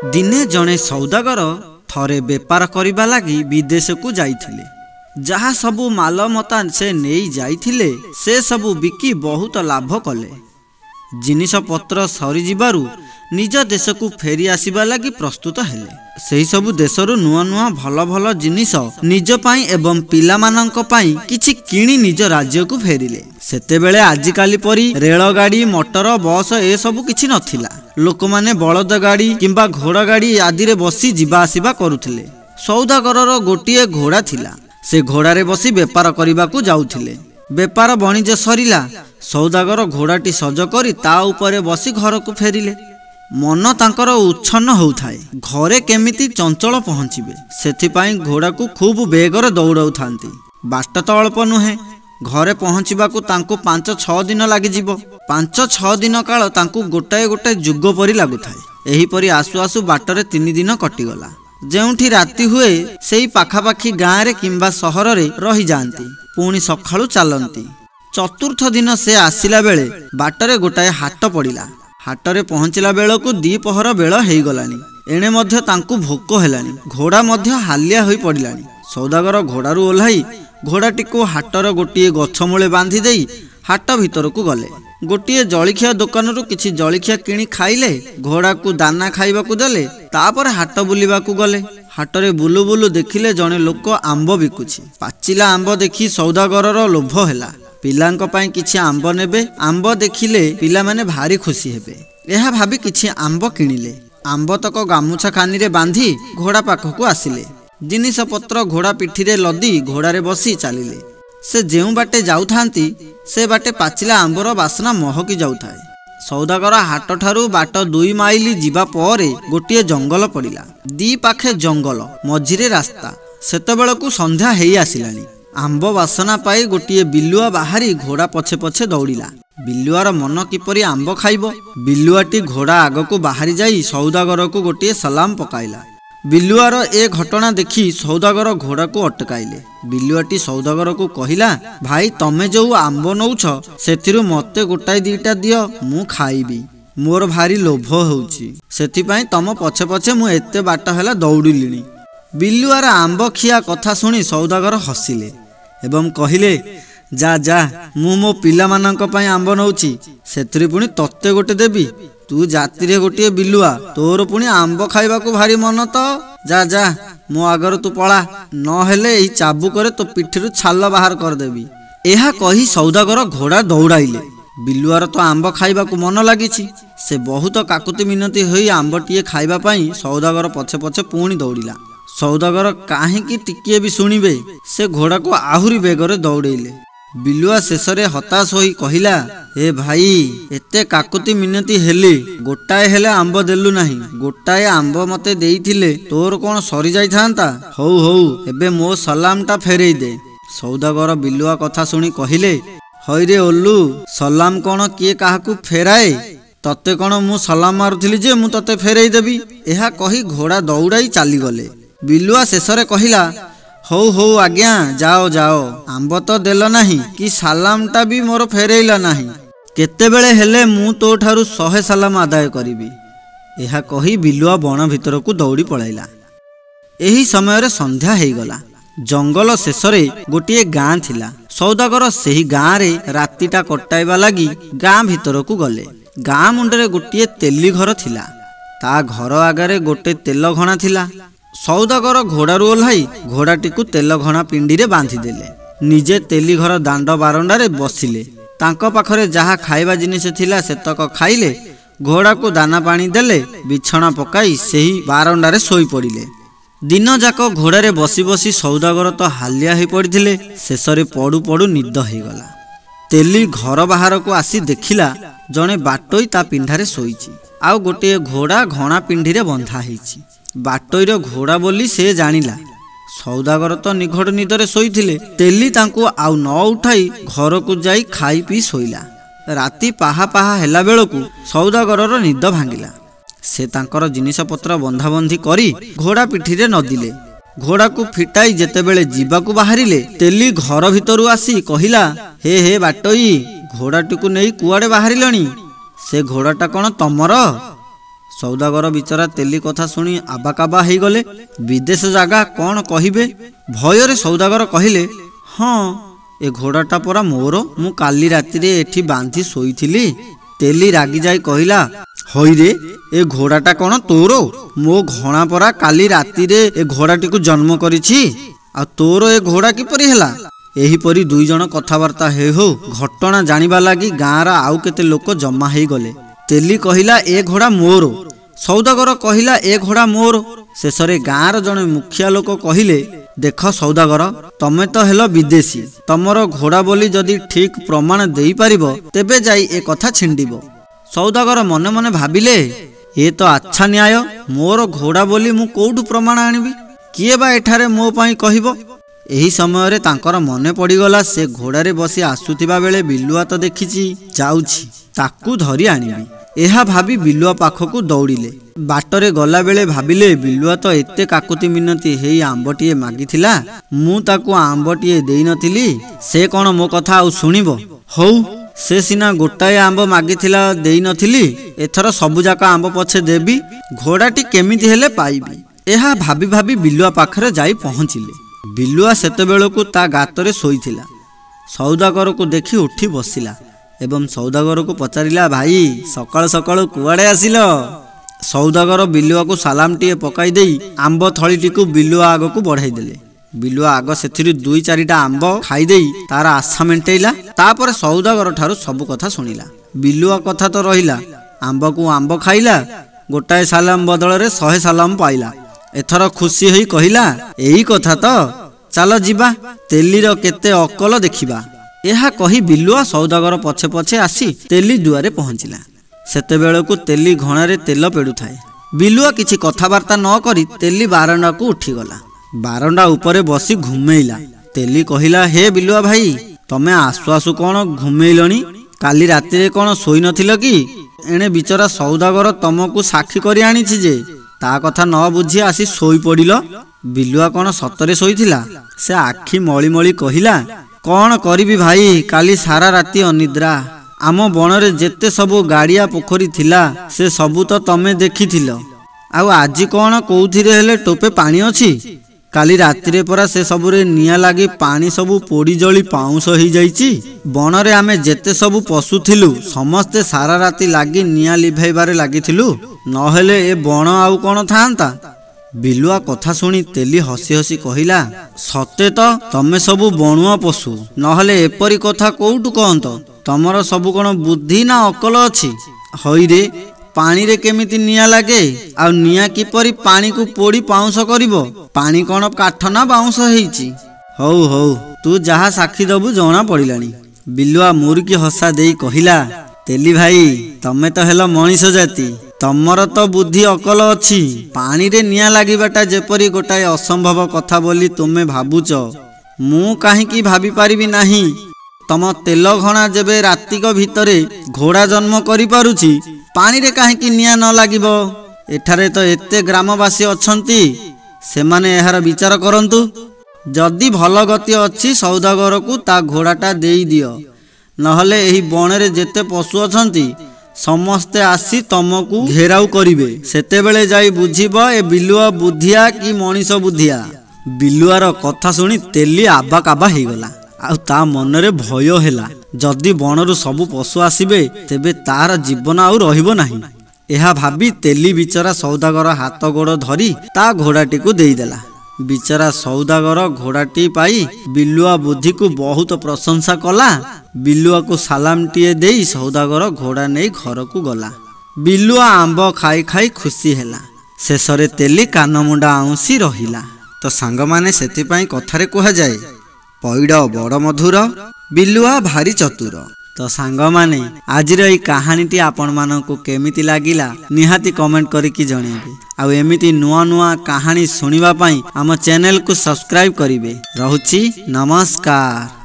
दिने जड़े सौदागर थरे बेपार करने लगी विदेश को जाइथिले। जहा सबू मालमता से नहीं जाइथिले से सबू बिकी बहुत लाभ कले। जिनिस पत्र सरी जिबारु निज देश को फेरी आसीबा लगी प्रस्तुत हेले। सेही सबु देशरु नुआ नुआ भल भल जिनिस निज पाई एवं पिला मानंक पाई किछि किणी निज राज्य को फेरिले। सेतेबेले आजिकाली परी रेल गाड़ी मोटर बस ए सबु किछि नथिला। लोक माने बलद गाड़ी किंबा घोड़ा गाड़ी आदि रे बसी जिबा आसीबा करुथिले। सौदागरर गोटिए घोड़ा थिला। से घोड़ा रे बसी बेपार करिबा को जाउथिले। बेपार बणिज्य सरिला। सौदागर घोड़ाटी सज करी ता उपरे बसी घर को फेरिले। मन तांकर उच्छन्न होउथाए घरे केमिति चंचल पहुँचीबे सेथिपाई घोड़ा को खूब बेगर दौड़ाउ थांती। बाट तो अल्प नुहे। घरे पहुँचवाकू तांको 5-6 दिन लगी जिवो। 5-6 दिन काल तांको गोटाए गोटाए जुग परी लागुथाए। एहीपरी आसु आसु बाटरे 3 दिन कटिगला। जेउठी राति हुए सेई पाखापाखी गाँव रे किंबा सहर रे रही जांती। पुणी सखाळु चलती। चतुर्थ दिन से आसिला बेले बाटरे गोटाए हाट पड़िला। हाटरे पहुँचला बेलू दीपहर बेल हो गलानी। एणे मध्य तांकु भोक हेलानी। घोड़ा मध्य हालिया होई पड़िलानी। सौदागर घोड़ारू ओह्लाई घोड़ाटी को हाटर गोटे गछमूले बांधी देई हाट भितर को गले। गोटे जलिखिया दुकान किछि जलिखिया किणी खाइले। घोड़ा को दाना खाइबाकू देले। तापर हाट बुलिबाकू गले। हाटरे बुलु बुलु देखिले जणे लोक आंब बिकुछि। पाचिला आंब देखि सौदागरर लोभ हेला। पिलांक पाई किछि आंब नेबे। आंब देखिले पिला माने भारी खुशी हेबे। एहा भाबी किछि आंब किनिले। आंब तक गामुछा खानी रे बांधी घोड़ा पाखकू आसिले। जिनिस पत्र घोड़ा पिठी रे लदी घोड़ारे बसी चलिले। से जेउ बाटे जाउथांती से बाटे पाचिला आंबर बासना महकी जाउथाए। सौदागर हाट ठारू बाट 2 माइल जिबा परे गोटे जंगल पड़िला। दी पाखे जंगल मझिरे रास्ता। सेतेबेलकू संध्या हेई आसिलानी। आंब बासना पाई गोटे बिलुआ बाहरी घोड़ा पछे पछे दौड़िला। बिलुआर मन किपरि आंब खाइब। बिलुआटी घोड़ा आगकू बाहरी जाई सौदागर को गोटे सलाम पकाइला। बिलुआर ए घटना देखी सौदागर घोड़ा को अटकाइले। बिलुआटी सौदागर को कहिला, भाई तमे जो आंब नौछ सेथिरु मते गोटाई 2टा दियो मु खाइबी। मोर भारी लोभ होउची सेथिपाई तम पछे पछे मु एते बाट हैला दौड़िलिनी। बिलुआर आंब खिया कथा सुनी सौदागर हसिले एवं कहिले, जा जा मु मो पिला मानक पई आंब नौची सेथिरि पुणी तत्ते गोटे देबी। तू जाति रे गोटे बिलुआ तोर पुणी आंब खाइबा को भारी मन तो। जा जा मो आगर तू पळा न हेले एही चाबुकरे तो पिठिरु छाल बाहर कर देबी। एहा कही सौदागर घोड़ा दौड़ाइले। बिलुआर तो आंब खाइबा को मन लागिछि। से बहुत काकुति मिनती होई आंबटीए खाइबा पई सौदागर पछे पछे पुणी दौड़िला। सौदागर काहेकि टिकिए भी शुणिबे से घोड़ा को आहुरी बेगरे दौड़ेले। बिलुआ शेषरे हताश होई कहिला, ए भाई एते काकुति मिनती हेली गोटाए हेले आंब देलु नाही। गोटाए आंब मते देइथिले तोर कोन सरी जाई थांता। हौ हौ एबे मो सलामटा फेरेई दे। सौदागर बिलुआ कथा सुनी कहिले, हईरे ओल्लू सलाम कोन किए काहाकू फेराए। तते कोन मु सलाम मारुथिली जे मु तते फेरेई देबी। एहा कही घोड़ा दौड़ाई चाली गले। बिलुआ शेषरे कहिला, हौ हौ आज्ञा जाओ जाओ आंब तो देल नाही कि सालामटा भी मोर फेरेइला नाही। केतेबेले हेले मु तो ठारू 100 सालाम आदाय करिबी। एहा कही बिलुआ बण भितर को दौड़ी पळाइला। एही समय रे संध्या हेई गला। जंगल शेषरे गोटे गाँ थिला। सौदागर सेही गाँ रे रातिटा कटाइबा लागी गाँ भितर को गले। गाँ मुंडरे गोटे तेली घर थिला। ता घर आगरे गोटे तेल घणा थिला। सौदागर घोड़ारू ओह्लाई घोड़ाटी को तेल घणा पिंडी रे बांधी देले। निजे तेली घर दांड बारंडारे बसिले। तांको पाखरे जहा खाइबा जिनिस थिला सेतक खाइले। घोड़ा को दाना पानी देले। बिछଣା पकाई सेही बारंडारे सोई पड़िले। दिन जाक घोड़ारे बसी बसी सौदागर तो हालिया हो पड़िथिले। शेषरे पड़ू पड़ू निद हो गला। तेली घर बाहर को आसी देखिला जणे बाटोई ता पिंढारे सोईची। आउ गोटे घोड़ा घणा पिंढी रे बंधा हेइची। बाटोईर घोड़ा बोली से जानिला। सौदागर तो निघड़ निदरे सोईथिले। तेली तांको आउ न उठाई घर को जाई खाई पी सोईला। राति पाहा पाहा हेला बेलकू सौदागरर निद भांगिला। से तांकर जिनिस पत्र बंधा बंधी करी घोड़ा पिठी रे नदिले। घोड़ा को फिटाई जेतेबेले जीवाकू बाहरिले तेली घर भितरु आसी कहिला, हे हे बाटोई घोड़ाटी को नहीं कुआड़े बाहरिलणी। से घोड़ाटा कौन तमर? सौदागर बिचरा तेली कथा शुणी आबाकाबा हो गले। विदेश जागा कौन कहिबे भयर सौदागर कहिले, हाँ ए घोड़ाटा परा मोर, मु काली राति रे एठी बांधी शोईथिली। तेली रागी जाई कहिला, हई रे ए घोड़ाटा कौन तोर? मो घणा परा काली राति रे ए घोड़ाटी को जन्म करिछि, आ तोर ए घोड़ा किपरि हेला? एहीपरि दुई जण कथबार्ता हे हो घटना जानिबा लागी गाँर आउ केते लोक जमा हो गले। तेली कहिला ए घोड़ा मोर, सौदागर कहिला ए घोड़ा मोर। शेषरे गाँर जणे मुखिया लोक कहिले, देख सौदागर तमे तो हेलो विदेशी, तमर घोड़ा बोली जदि ठीक प्रमाण देई पारिबो तेबे जाई ए कथा छिंडिबो। सौदागर मने मने भाबिले, ए तो अच्छा न्याय, मोर घोड़ा बोली मु कोउठु प्रमाण आनिबी, किए बा एठारे मो पई कहिबो। एही समय रे तांकर मने पड़ीगला से घोड़ारे बसी आसुथिबा बेले बिलुआ तो देखिछि, जाउछि ताकू धरी आनिबी। एहा भाबी बिलुआ पाखकू दौड़िले। बाटरे गला बेले भाबिले, बिलुआ तो एते काकुति मिनती हेई आंबटीए मागिथिला, मु ताकू आंबटीए देई नथिली, से कोन मो कथा आउ सुनिबो? हौ से सिना गोटाए आंब मागिथिला देई नथिली, एथर सबु जाका आंब पछे देबी, घोड़ाटी केमिति हेले पाइबी। एहा भाबी भाबी बिलुआ पाखरे जाई पहुँचिले। बिलुआ सेतेबेलकू ता गातरे शोईथिला। सौदागर को देखि उठी बसिला एवं सौदागर को पचारिला, भाई सकाळ सकाळ कुआड़े आसिल? सौदागर बिलुआ को सालाम टीए पकाई देई आंब थळीटी को बिलुआ आग को बढ़ाई देले। बिलुआ आग सेथिरु दुई चारिटा आंब खाई देई तार आशा मेंटेइला। तापर सौदागर ठारू सब कथा सुनिला। बिलुआ कथा तो रहिला, आंब को आंब खाइला, गोटाए सालाम बदल रे 100 सालाम पाइला। एथर खुशी होई कहिला, एही कथा तो, चलो जीवा, तेलीर केते अकल देखिबा। एहा कही बिलुआ सौदागर पछे पछे आसी तेली दुआरे पहुँचिला। सेतेबेलकू तेली घणारे तेल पेड़ुथाए। बिलुआ किछि कथबार्ता न करी तेली बारंडा को उठीगला। बारंडा उपरे बसी घुमेइला। तेली कहिला, हे बिलुआ भाई, तमे आसु आसु कौन घुमेइलणी? काली राति रे कौन शोई नथिल कि? एणे बिचरा सौदागर तमकू साक्षी करी आनिछि जे ता कथा न बुझी आसी शोई पड़िल। बिलुआ कौन सतरे शोईथिला? से आखि मଳି मଳି कहिला, कौन करिबी भाई, काली सारा राति अनिद्रा। आम बणरे जेते सबु गाड़िया पोखरी थिला से सबु तो तमे देखिथिल, आउ आजी कौन कोउथिरे हेले टोपे पानी अछि? काली रातिरे परा से सबुरे निया लागी पानी सबु पोड़ी जली पाउंस हो जाइछि। बणरे आमे जेते सबु पशु थिलु समस्ते सारा राति लागी निया लिभाइबारे लागिथिलु, नहेले ए बण आउ कौन थांता? बिलुआ कथा शुणी तेली हसी हसी कहिला, सते तो तमे सबु बणुआ पशु, नहले एपरी कथा कोउटु कहंत? तमर सबु कौन बुद्धि ना अकल अछि? हई रे पानी रे केमिति निया लागे, आ निया किपरि पानी को पोड़ी पाउंस करिवो? पानी कौन काठ ना बाउंस हेइछि? हौ हौ तू जहा साक्षी दबु जणा पड़िलानी। बिलुआ मुर्की हसा देई कहिला, तेली भाई तमे तो हेलो मनीष जाति, तमर तो बुद्धि अकल अछि। पानी रे निया लागिबाटा जेपरि गोटाए असंभव कथा बोली तुमे भाबुच, मु काहींकी भाबी पारिबी नाही। तम तेल घणा जेबे रातिक भितरे घोड़ा जन्म करि पारुछि, पानी रे काहींकी निया न लागिबो? एठारे तो एते ग्रामवासी अछंती, सेमाने एहार विचार करंतु। जदि भल गति अछि सौदागर को ता घोड़ाटा देई दियो, नहले एही बणरे जेते पशु अछंती समस्ते आसी तमकू घेराउ करिवे, सेतेबेले जाई बुझिबो ए बिलुआ बुद्धिया कि मनीष बुद्धिया। बिलुआर कथा शुणी तेली आबाकाबा हेगला। आउ ता मनरे भय हेला, जदि बणरू सबु पशु आसिबे तेबे तार जीवन आउ रहिबो नाही। एहा भाबी तेली बिचरा सौदागर हाथ गोड़ धरी ता घोड़ाटी को देईदेला। बिचरा सौदागर घोड़ाटी पाई बिलुआ बुद्धि को बहुत प्रशंसा कला। बिलुआ को सालाम टीए देई सौदागर घोड़ा नहीं घर को गला। बिलुआ आंब खाई खाई खुशी हेला। शेषरे तेली कानमुंडा आउंसी रहिला। तो सांग माने सेति पई कथारे कहा जाए, पैड़ बड़ मधुर, बिलुआ भारी चतुर। तो सांग माने आज रही कहानीटी आपण मानकु केमिति लागिला निहाती कमेंट करिकी जणेबे। आ एमिति नुआ नुआ कहानी सुनिबा पई आम चैनल को सब्सक्राइब करिवे। रहुछि नमस्कार।